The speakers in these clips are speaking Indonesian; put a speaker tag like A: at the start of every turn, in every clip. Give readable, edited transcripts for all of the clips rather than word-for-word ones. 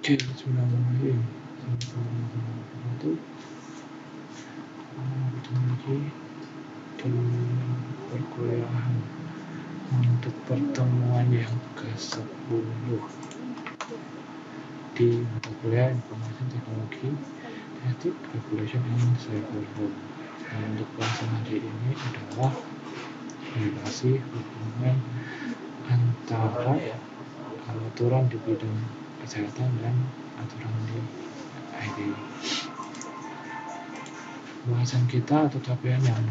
A: Oke, bismillahirrahmanirrahim. Assalamualaikum warahmatullahi wabarakatuh. Ketemu lagi di perkuliahan untuk pertemuan yang ke-10 di mata kuliah Informasi Teknologi Ethic Regulation and Cyber Law. Nah, untuk bahasan hari ini adalah relasi hubungan antara aturan di bidang kesehatan dan aturan di IT. Bahasan kita atau capaian yang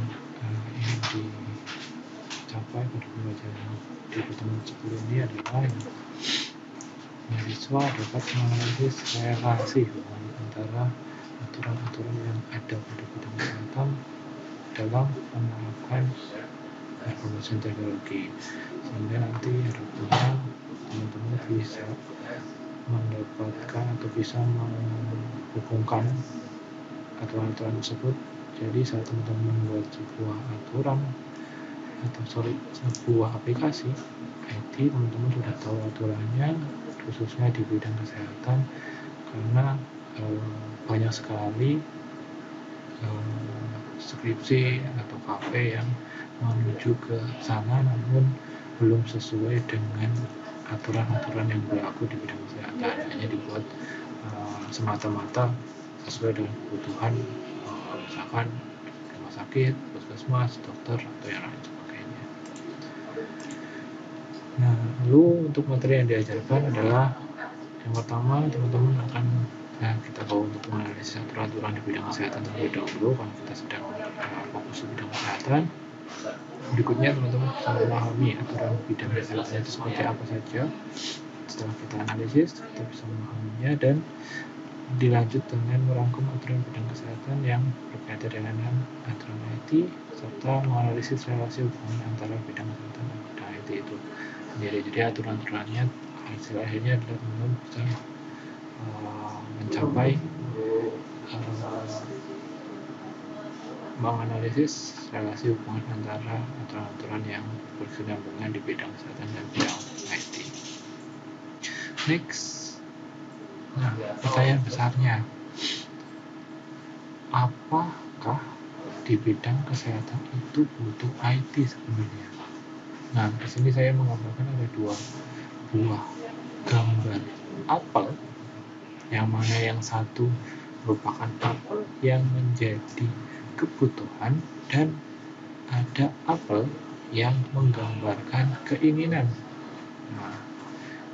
A: ingin dicapai pada pembelajaran di pertemuan 10 ini adalah mahasiswa dapat menganalisis relasi hubungan antara aturan-aturan yang ada pada bidang kesehatan dalam menerapkan informasi teknologi, sehingga nanti harapannya teman-teman bisa mendapatkan atau bisa menghubungkan aturan-aturan tersebut. Jadi saat teman-teman membuat sebuah aturan atau sebuah aplikasi IT, teman-teman sudah tahu aturannya, khususnya di bidang kesehatan, karena banyak sekali skripsi atau KP yang menuju ke sana namun belum sesuai dengan aturan-aturan yang berlaku di bidang kesehatan, hanya dibuat semata-mata sesuai dengan kebutuhan misalkan rumah sakit, puskesmas, dokter, atau yang lain sebagainya. Nah, lalu untuk materi yang diajarkan adalah yang pertama, teman-teman akan kita bawa untuk menganalisis aturan-aturan di bidang kesehatan terlebih dahulu karena kita sedang fokus di bidang kesehatan. Berikutnya teman-teman bisa memahami aturan bidang kesehatan itu seperti apa saja. Setelah kita analisis, kita bisa memahaminya dan dilanjut dengan merangkum aturan bidang kesehatan yang berkaitan dengan aturan IT serta menganalisis relasi hubungan antara bidang kesehatan dan bidang IT itu sendiri. Jadi aturan-aturannya hasil akhirnya adalah teman-teman bisa mencapai menganalisis relasi hubungan antara aturan-aturan yang berkesinambungan di bidang kesehatan dan bidang IT. Next. Nah, pertanyaan besarnya, apakah di bidang kesehatan itu butuh IT sebenarnya? Nah, di sini saya menggambarkan ada dua buah gambar apel, yang mana yang satu merupakan apel yang menjadi kebutuhan dan ada apel yang menggambarkan keinginan. Nah,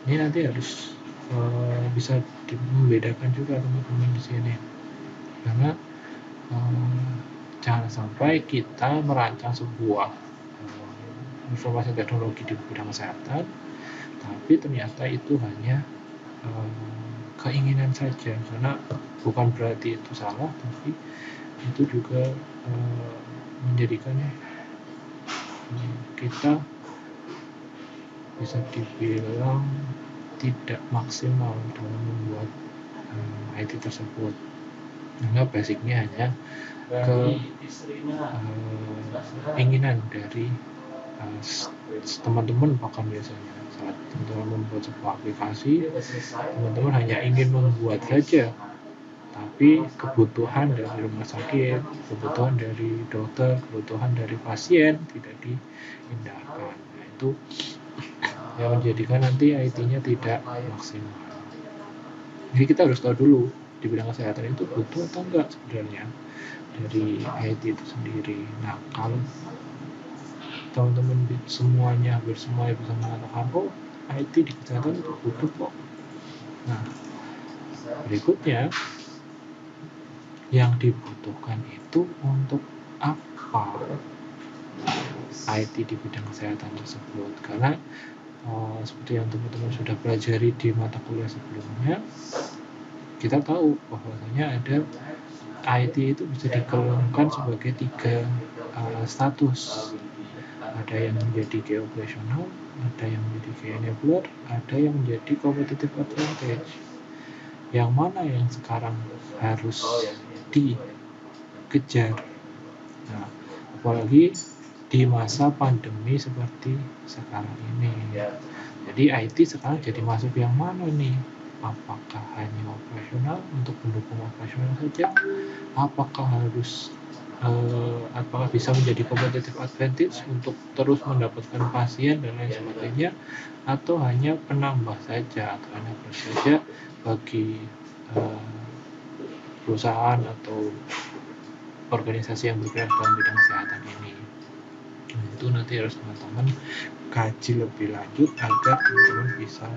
A: ini nanti harus bisa membedakan juga teman-teman di sini, karena jangan sampai kita merancang sebuah informasi teknologi di bidang kesehatan, tapi ternyata itu hanya keinginan saja, karena bukan berarti itu salah, tapi itu juga menjadikan kita bisa dibilang tidak maksimal dalam membuat IT tersebut, karena basicnya hanya keinginan dari teman-teman. Bahkan biasanya saat teman-teman membuat sebuah aplikasi, teman-teman hanya ingin membuat saja, tapi kebutuhan dari rumah sakit, kebutuhan dari dokter, kebutuhan dari pasien tidak diindahkan. Nah, itu yang menjadikan nanti IT-nya tidak maksimal. Jadi kita harus tahu dulu di bidang kesehatan itu butuh atau enggak sebenarnya dari IT itu sendiri. Nah, kalau teman-teman semuanya bisa mengatakan, oh, IT di kesehatan itu butuh kok. Nah, berikutnya, yang dibutuhkan itu untuk apa IT di bidang kesehatan tersebut? Karena seperti yang teman-teman sudah pelajari di mata kuliah sebelumnya, kita tahu bahwasanya ada IT itu bisa digolongkan sebagai 3 status. Ada yang menjadi key operational, ada yang menjadi key enabler, ada yang menjadi competitive advantage. Yang mana yang sekarang harus dikejar? Nah, apalagi di masa pandemi seperti sekarang ini. Jadi IT sekarang jadi masuk yang mana nih? apakah hanya operasional untuk mendukung operasional saja, apakah bisa menjadi competitive advantage untuk terus mendapatkan pasien dan lain sebagainya, atau hanya penambah saja atau hanya saja bagi perusahaan atau organisasi yang bergerak dalam bidang kesehatan ini. Itu nanti harus teman-teman kaji lebih lanjut agar teman-teman bisa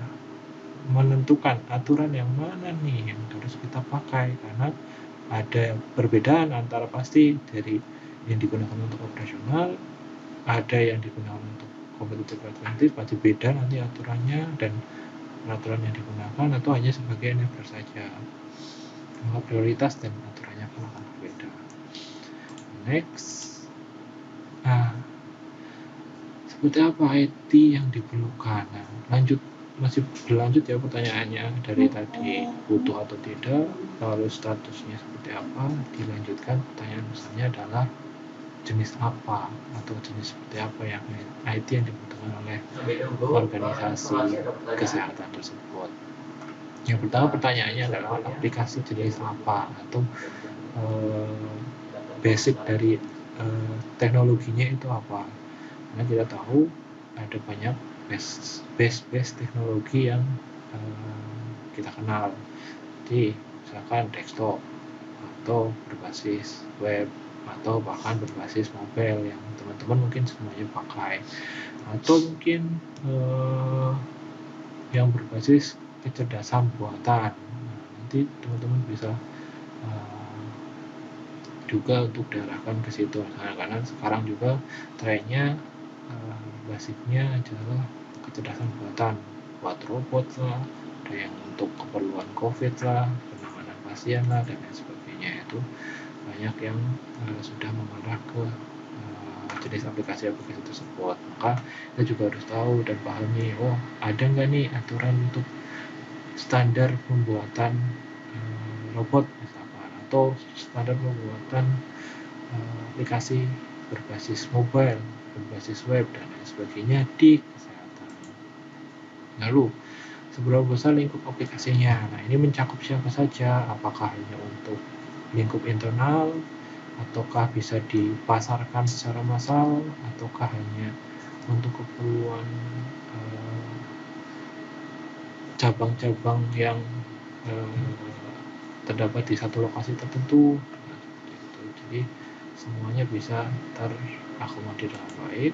A: menentukan aturan yang mana nih yang harus kita pakai, karena ada perbedaan antara pasti dari yang digunakan untuk operasional, ada yang digunakan untuk competitive advantage, pasti beda nanti aturannya dan peraturan yang digunakan, atau hanya sebagai enabler saja. Maka prioritas dan aturannya pun akan berbeda. Next, seperti apa IT yang diperlukan? Masih berlanjut ya pertanyaannya dari tadi, butuh atau tidak, lalu statusnya seperti apa, dilanjutkan pertanyaan besarnya adalah jenis apa atau jenis seperti apa yang IT yang dibutuhkan oleh organisasi kesehatan tersebut. Yang pertama pertanyaannya adalah aplikasi jenis apa atau basic dari teknologinya itu apa. Karena kita tahu ada banyak base teknologi yang kita kenal. Jadi misalkan desktop atau berbasis web atau bahkan berbasis mobile yang teman-teman mungkin semuanya pakai, atau mungkin yang berbasis kecerdasan buatan. Nanti teman-teman bisa juga untuk diarahkan ke situ. Karena sekarang juga trennya basicnya adalah kecerdasan buatan, buat robot lah, ada yang untuk keperluan COVID lah, penanganan pasien lah, dan lain sebagainya. Itu banyak yang sudah mengarah ke jenis aplikasi-aplikasi tersebut. Maka kita juga harus tahu dan pahami, ada nggak nih aturan untuk standar pembuatan robot misalkan, atau standar pembuatan aplikasi berbasis mobile, berbasis web, dan lain sebagainya di kesehatan. Lalu, seberapa besar lingkup aplikasinya? Nah, ini mencakup siapa saja? Apakah hanya untuk lingkup internal, ataukah bisa dipasarkan secara massal, ataukah hanya untuk keperluan cabang-cabang yang terdapat di satu lokasi tertentu. Jadi semuanya bisa terakomodir dengan baik.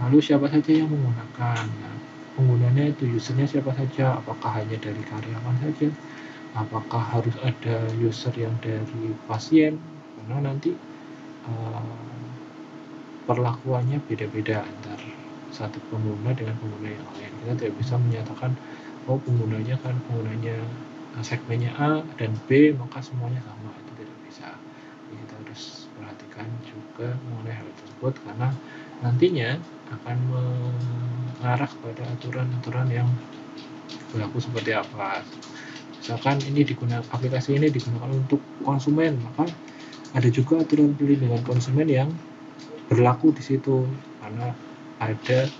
A: Lalu siapa saja yang menggunakan? Nah, penggunanya itu usernya siapa saja? Apakah hanya dari karyawan saja? Apakah harus ada user yang dari pasien? Karena nanti perlakuannya beda-beda antara satu pengguna dengan pengguna yang lain. Kita tidak bisa menyatakan penggunanya segmennya A dan B maka semuanya sama, itu tidak bisa. Jadi kita harus perhatikan juga mengenai hal tersebut, karena nantinya akan mengarah kepada aturan-aturan yang berlaku seperti apa. Misalkan aplikasi ini digunakan untuk konsumen, maka ada juga aturan perlindungan konsumen yang berlaku di situ, karena ada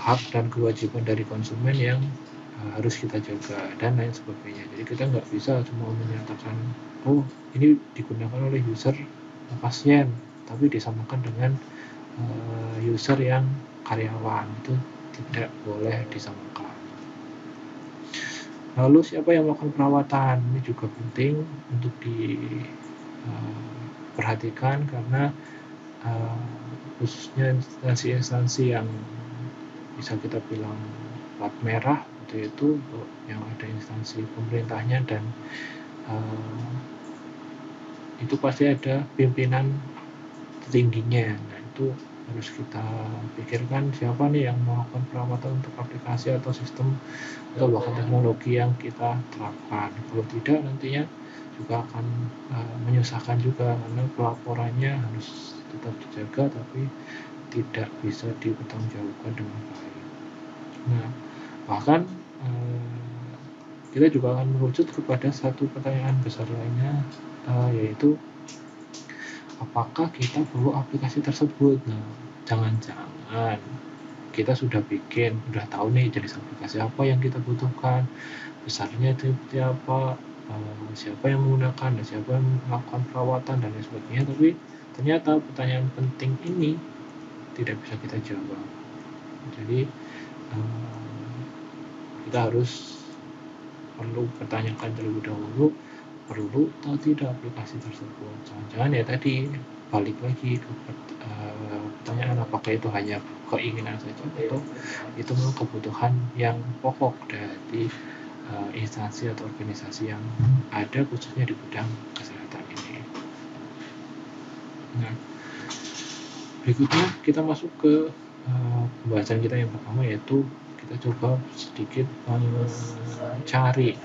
A: hak dan kewajiban dari konsumen yang harus kita jaga dan lain sebagainya. Jadi kita nggak bisa cuma menyatakan ini digunakan oleh user pasien tapi disamakan dengan user yang karyawan, itu tidak boleh disamakan. Lalu siapa yang melakukan perawatan? Ini juga penting untuk diperhatikan, karena khususnya instansi-instansi yang bisa kita bilang plat merah itu yang ada instansi pemerintahnya, dan itu pasti ada pimpinan tingginya. Nah, itu harus kita pikirkan siapa nih yang melakukan perawatan untuk aplikasi atau sistem atau bahkan teknologi yang kita terapkan. Kalau tidak, nantinya juga akan menyusahkan juga, karena pelaporannya harus tetap dijaga tapi tidak bisa dipertanggungjawabkan dengan baik. Nah, bahkan kita juga akan merucut kepada satu pertanyaan besar lainnya, yaitu apakah kita perlu aplikasi tersebut. Nah, jangan-jangan kita sudah tahu nih jenis aplikasi apa yang kita butuhkan, besarnya seperti apa, siapa yang menggunakan dan siapa yang melakukan perawatan dan lain sebagainya, tapi ternyata pertanyaan penting ini tidak bisa kita jawab. Jadi kita harus perlu pertanyakan terlebih dahulu, perlu atau tidak aplikasi tersebut. Jangan-jangan ya tadi balik lagi ke pertanyaan, apakah itu hanya keinginan saja atau itu memang kebutuhan yang pokok dari instansi atau organisasi yang ada khususnya di bidang kesehatan ini. Nah, berikutnya kita masuk ke pembahasan kita yang pertama, yaitu kita coba sedikit mencari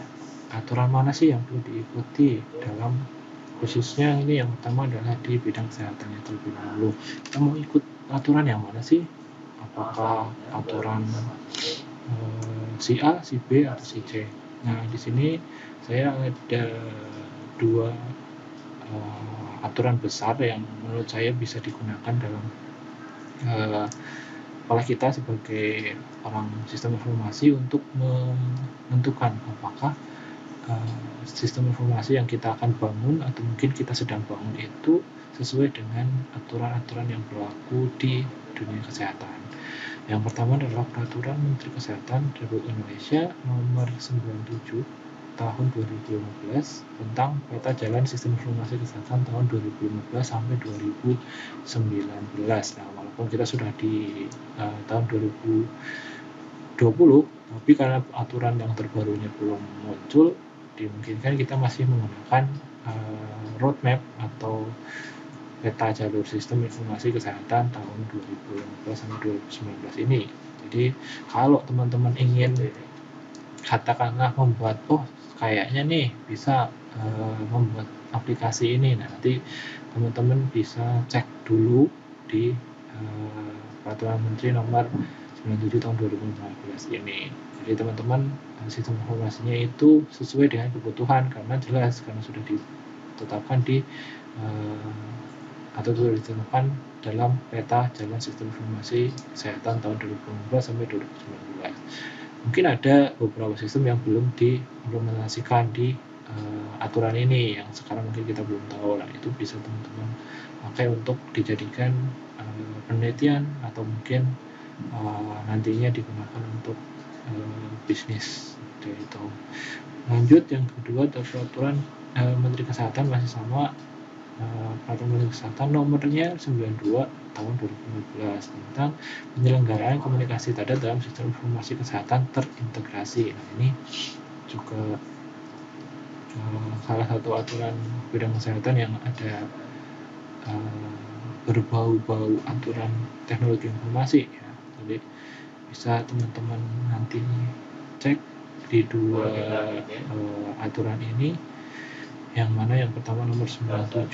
A: aturan mana sih yang perlu diikuti dalam, khususnya ini yang pertama adalah di bidang kesehatan yang terlebih dahulu. Kita mau ikut aturan yang mana sih? Apakah aturan si A, si B, atau si C? Nah, di sini saya ada dua aturan besar yang menurut saya bisa digunakan dalam kepala kita sebagai orang sistem informasi untuk menentukan apakah sistem informasi yang kita akan bangun atau mungkin kita sedang bangun itu sesuai dengan aturan-aturan yang berlaku di dunia kesehatan. Yang pertama adalah Peraturan Menteri Kesehatan Republik Indonesia Nomor 97 Tahun 2015 tentang Peta Jalan Sistem Informasi Kesehatan tahun 2015 sampai 2019. Nah, walaupun kita sudah di tahun 2020, tapi karena aturan yang terbarunya belum muncul, dimungkinkan kita masih menggunakan roadmap atau peta jalur sistem informasi kesehatan tahun 2015 sampai 2019 ini. Jadi kalau teman-teman ingin katakanlah membuat, kayaknya nih bisa membuat aplikasi ini, nanti teman-teman bisa cek dulu di Peraturan Menteri Nomor 97 tahun 2015 ini. Jadi teman-teman, sistem informasinya itu sesuai dengan kebutuhan, karena jelas karena sudah ditetapkan di atau sudah ditentukan dalam peta jalan sistem informasi kesehatan tahun 2015 sampai 2019. Mungkin ada beberapa sistem yang belum diimplementasikan di aturan ini, yang sekarang mungkin kita belum tahu. Lah, itu bisa teman-teman pakai untuk dijadikan penelitian atau mungkin nantinya digunakan untuk bisnis itu. Lanjut, yang kedua adalah Peraturan Menteri Kesehatan, masih sama, Peraturan Menteri Kesehatan nomornya 92 tahun 2015 tentang penyelenggaraan komunikasi data dalam sistem informasi kesehatan terintegrasi. Nah, ini juga salah satu aturan bidang kesehatan yang ada berbau-bau aturan teknologi informasi ya. Jadi bisa teman-teman nanti cek di dua aturan ini, yang mana yang pertama nomor 97 tahun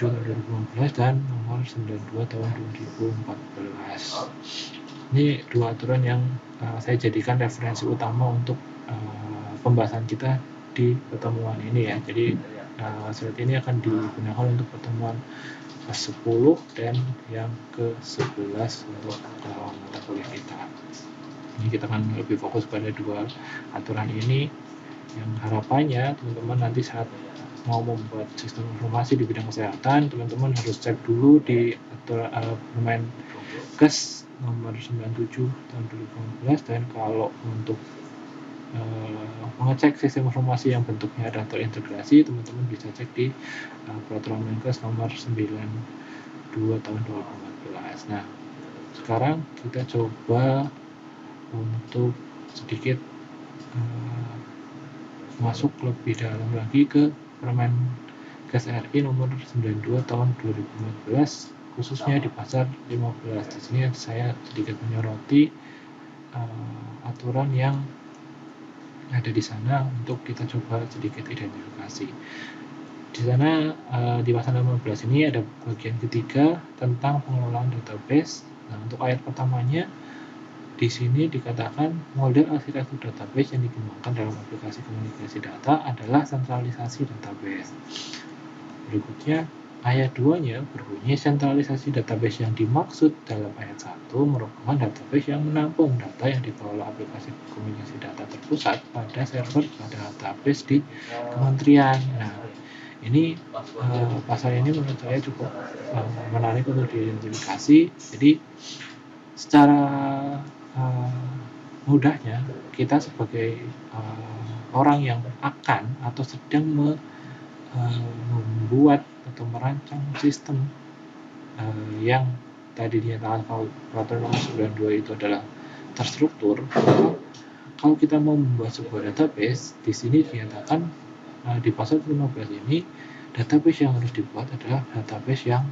A: 2015 dan nomor 92 tahun 2014. Ini dua aturan yang saya jadikan referensi utama untuk pembahasan kita di pertemuan ini ya. Jadi slide ini akan digunakan untuk pertemuan ke-10 dan yang ke-11 untuk mata kuliah kita. Ini kita akan lebih fokus pada dua aturan ini, yang harapannya teman-teman nanti saat mau membuat sistem informasi di bidang kesehatan, teman-teman harus cek dulu di Permenkes nomor 97 tahun 2015, dan kalau untuk mengecek sistem informasi yang bentuknya ada terintegrasi, teman-teman bisa cek di Peraturan Menkes nomor 92 tahun 2014. Nah, sekarang kita coba untuk sedikit masuk lebih dalam lagi ke Permenkes RI nomor 92 tahun 2015, khususnya di pasal 15. Di sini saya sedikit menyoroti aturan yang ada di sana untuk kita coba sedikit identifikasi. Di sana di pasal 15 ini ada bagian ketiga tentang pengelolaan database. Nah, untuk ayat pertamanya di sini dikatakan model arsitektur database yang dikembangkan dalam aplikasi komunikasi data adalah sentralisasi database. Berikutnya, ayat 2-nya berbunyi sentralisasi database yang dimaksud dalam ayat 1 merupakan database yang menampung data yang dikelola aplikasi komunikasi data terpusat pada server pada database di kementerian. Nah, ini pasal ini menurut saya cukup menarik untuk diidentifikasi. Jadi secara mudahnya kita sebagai orang yang akan atau sedang membuat atau merancang sistem yang tadi dinyatakan peraturan nomor 92 itu adalah terstruktur. Kalau kita mau membuat sebuah database, di sini dinyatakan di pasal 15 ini database yang harus dibuat adalah database yang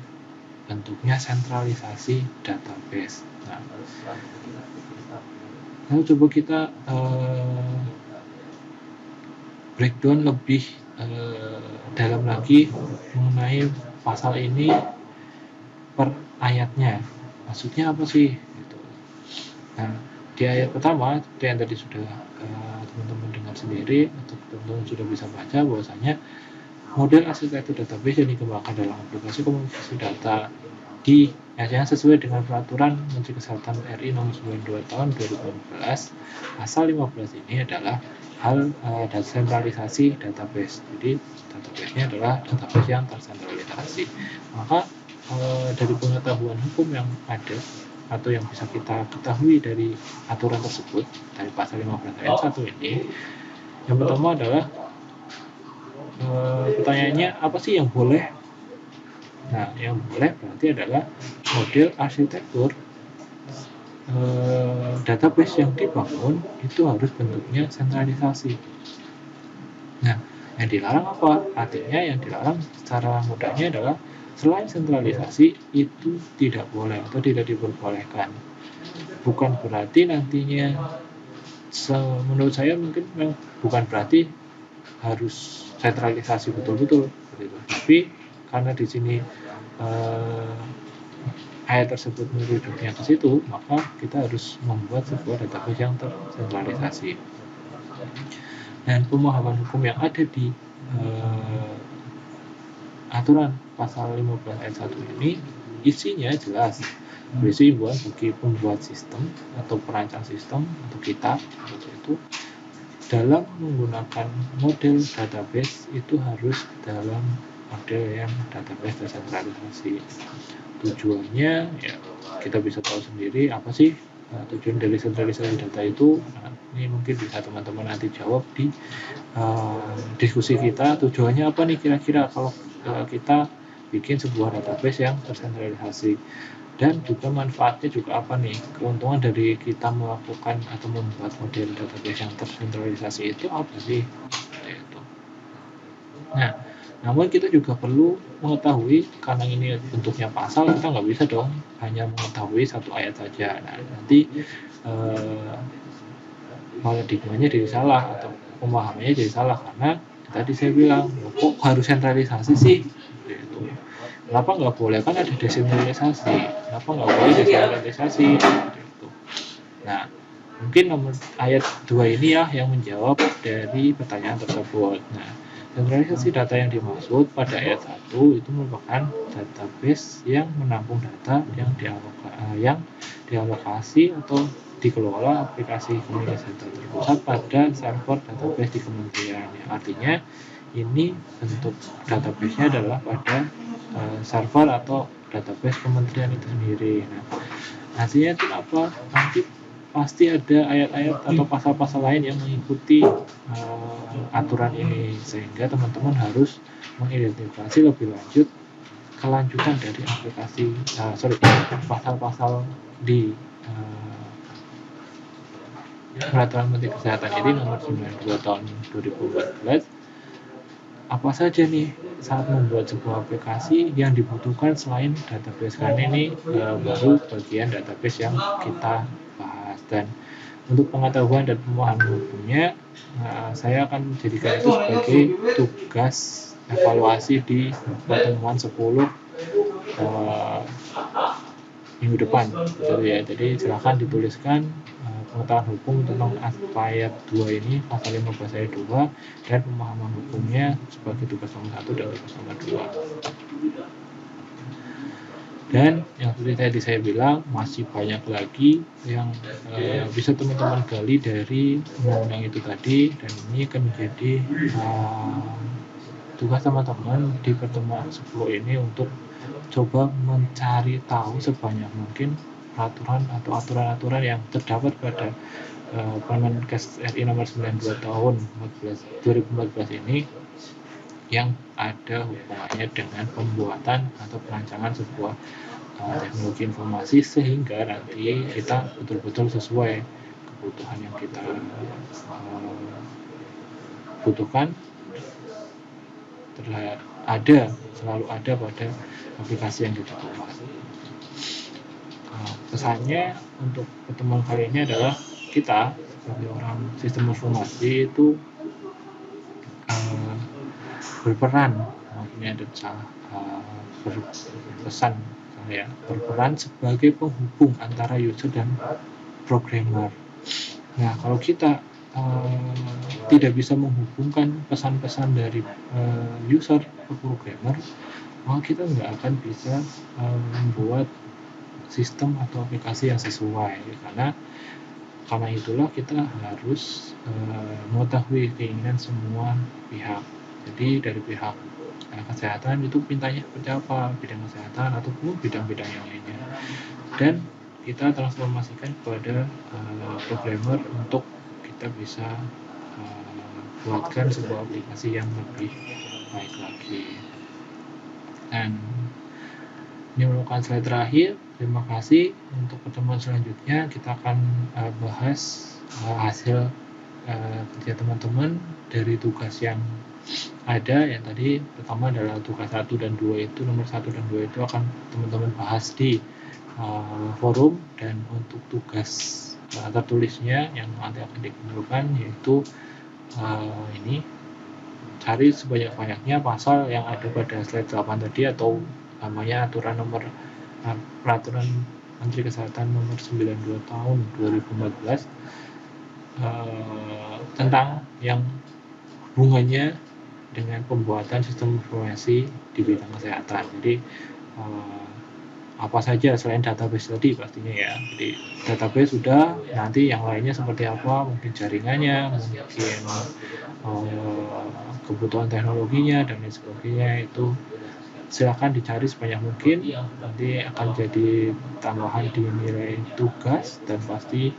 A: bentuknya sentralisasi database. Nah, lalu coba kita breakdown lebih dalam lagi mengenai pasal ini per ayatnya. Maksudnya apa sih? Gitu. Nah, di ayat pertama, seperti yang tadi sudah teman-teman dengar sendiri atau teman-teman sudah bisa baca bahwasanya model arsitektur database yang dikembangkan dalam aplikasi komunikasi data di yang sesuai dengan peraturan Menteri Kesehatan RI nomor 92 tahun 2015 pasal 15 ini adalah hal sentralisasi database. Jadi database-nya adalah database yang tersentralisasi. Maka dari pengetahuan hukum yang ada atau yang bisa kita ketahui dari aturan tersebut dari pasal 15 ayat 1 ini, yang pertama adalah pertanyaannya apa sih yang boleh? Nah, yang boleh berarti adalah model arsitektur database yang dibangun itu harus bentuknya sentralisasi. Nah, yang dilarang apa? Artinya yang dilarang secara mudahnya adalah selain sentralisasi itu tidak boleh atau tidak diperbolehkan. Bukan berarti nantinya, menurut saya mungkin bukan berarti harus sentralisasi betul-betul, tapi karena di sini ayat tersebut merujuknya ke situ, maka kita harus membuat sebuah database yang tersentralisasi. Dan pemahaman hukum yang ada di aturan pasal 15 ayat 1 ini isinya jelas berisi himbauan bagi pembuat sistem atau perancang sistem atau kita itu dalam menggunakan model database itu harus dalam model yang database tersentralisasi. Tujuannya ya kita bisa tahu sendiri apa sih tujuan dari sentralisasi data itu. Nah, ini mungkin bisa teman-teman nanti jawab di diskusi kita. Tujuannya apa nih kira-kira kalau kita bikin sebuah database yang tersentralisasi, dan juga manfaatnya juga apa nih, keuntungan dari kita melakukan atau membuat model database yang tersentralisasi itu apa sih itu. Nah, namun kita juga perlu mengetahui, karena ini bentuknya pasal, kita nggak bisa dong hanya mengetahui satu ayat saja. Nah, nanti paradigmanya jadi salah atau pemahamannya jadi salah, karena tadi saya bilang kok harus sentralisasi sih gitu. Kenapa nggak boleh, kan ada desentralisasi, kenapa nggak boleh desentralisasi gitu. Nah, mungkin nomor ayat 2 ini ya yang menjawab dari pertanyaan tersebut. Nah, sentralisasi data yang dimaksud pada ayat 1 itu merupakan database yang menampung data yang dialokasi atau dikelola aplikasi komunikasi data terpusat pada server database di kementerian. Artinya ini bentuk database-nya adalah pada server atau database kementerian itu sendiri. Nah, hasilnya itu apa? Nanti pasti ada ayat-ayat atau pasal-pasal lain yang mengikuti aturan ini, sehingga teman-teman harus mengidentifikasi lebih lanjut kelanjutan dari aplikasi pasal-pasal di peraturan Menteri Kesehatan ini nomor 92 tahun 2014. Apa saja nih saat membuat sebuah aplikasi yang dibutuhkan selain database, karena ini baru bagian database yang kita bahas. Dan untuk pengetahuan dan pemahaman hukumnya, saya akan jadikan itu sebagai tugas evaluasi di pertemuan 10 minggu depan gitu ya. Jadi silakan dituliskan pengetahuan hukum tentang ayat 2 ini, pasal 15 ayat 2, dan pemahaman hukumnya sebagai tugas nomor 1 dan tugas nomor 2. Dan yang seperti tadi saya bilang, masih banyak lagi yang bisa teman-teman gali dari undang-undang itu tadi, dan ini akan menjadi tugas teman-teman di pertemuan 10 ini untuk coba mencari tahu sebanyak mungkin peraturan atau aturan-aturan yang terdapat pada Permenkes RI nomor 92 tahun 2014 ini yang ada hubungannya dengan pembuatan atau perancangan sebuah teknologi informasi, sehingga nanti kita betul-betul sesuai kebutuhan yang kita butuhkan, selalu ada pada aplikasi yang kita buat. Pesannya untuk pertemuan kali ini adalah kita sebagai orang sistem informasi itu berperan, maksudnya ada salah berpesan saya, berperan sebagai penghubung antara user dan programmer. Nah, kalau kita tidak bisa menghubungkan pesan-pesan dari user ke programmer, maka kita nggak akan bisa membuat sistem atau aplikasi yang sesuai. Karena itulah kita harus mengetahui keinginan semua pihak. Jadi dari pihak kesehatan itu mintanya seperti apa, bidang kesehatan ataupun bidang-bidang yang lainnya, dan kita transformasikan kepada programmer untuk kita bisa buatkan sebuah aplikasi yang lebih baik lagi. Dan ini merupakan slide terakhir. Terima kasih. Untuk pertemuan selanjutnya kita akan bahas hasil kerja teman-teman dari tugas yang ada. Yang tadi pertama adalah tugas 1 dan 2 itu, nomor 1 dan 2 itu akan teman-teman bahas di forum. Dan untuk tugas tertulisnya yang nanti akan dikumpulkan yaitu ini, cari sebanyak-banyaknya pasal yang ada pada slide 8 tadi, atau namanya peraturan Menteri Kesehatan nomor 92 tahun 2014 tentang yang hubungannya dengan pembuatan sistem informasi di bidang kesehatan. Jadi apa saja selain database tadi pastinya ya. Jadi database sudah, nanti yang lainnya seperti apa, mungkin jaringannya, mungkin kebutuhan teknologinya dan lain sebagainya, itu silakan dicari sebanyak mungkin, nanti akan jadi tambahan di nilai tugas. Dan pasti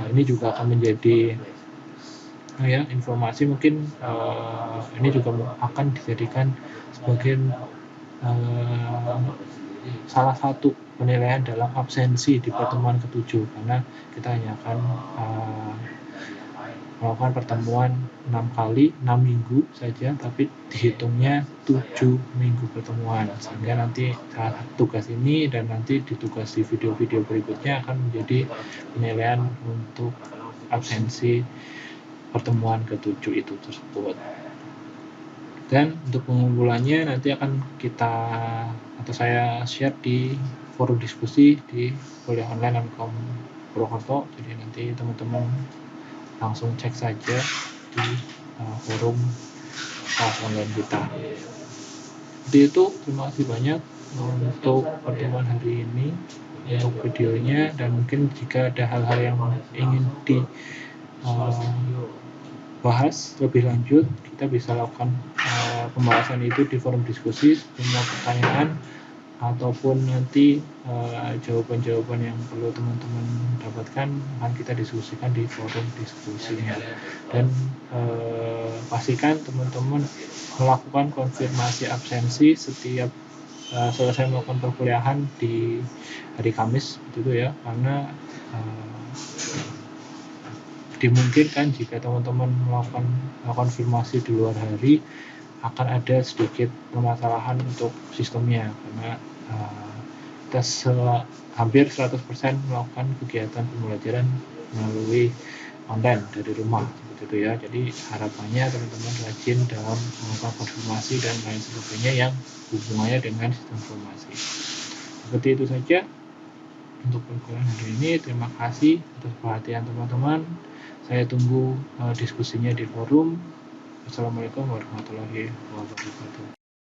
A: ini juga akan menjadi informasi, mungkin ini juga akan dijadikan sebagai salah satu penilaian dalam absensi di pertemuan ke-7, karena kita hanya akan melakukan pertemuan 6 minggu saja, tapi dihitungnya 7 minggu pertemuan, sehingga nanti tugas ini dan nanti di tugas di video-video berikutnya akan menjadi penilaian untuk absensi pertemuan ke-7 itu tersebut. Dan untuk pengumpulannya nanti akan saya share di forum diskusi di kuliah online Amkom Purwokerto. Jadi nanti teman-teman langsung cek saja di forum kelas online kita. Jadi itu, terima kasih banyak untuk pertemuan hari ini, untuk videonya. Dan mungkin jika ada hal-hal yang ingin dibahas lebih lanjut, kita bisa lakukan pembahasan itu di forum diskusi. Semua pertanyaan ataupun nanti jawaban-jawaban yang perlu teman-teman dapatkan akan kita diskusikan di forum diskusinya. Dan pastikan teman-teman melakukan konfirmasi absensi setiap selesai melakukan perkuliahan di hari Kamis, begitu ya, karena dimungkinkan jika teman-teman melakukan konfirmasi di luar hari akan ada sedikit permasalahan untuk sistemnya, karena kita hampir 100% melakukan kegiatan pembelajaran melalui online dari rumah, seperti itu ya. Jadi harapannya teman-teman rajin dalam melakukan konfirmasi dan lain sebagainya yang hubungannya dengan sistem informasi. Seperti itu saja. untuk perkuliahan hari ini. Terima kasih atas perhatian teman-teman. Saya tunggu diskusinya di forum. Assalamualaikum warahmatullahi wabarakatuh.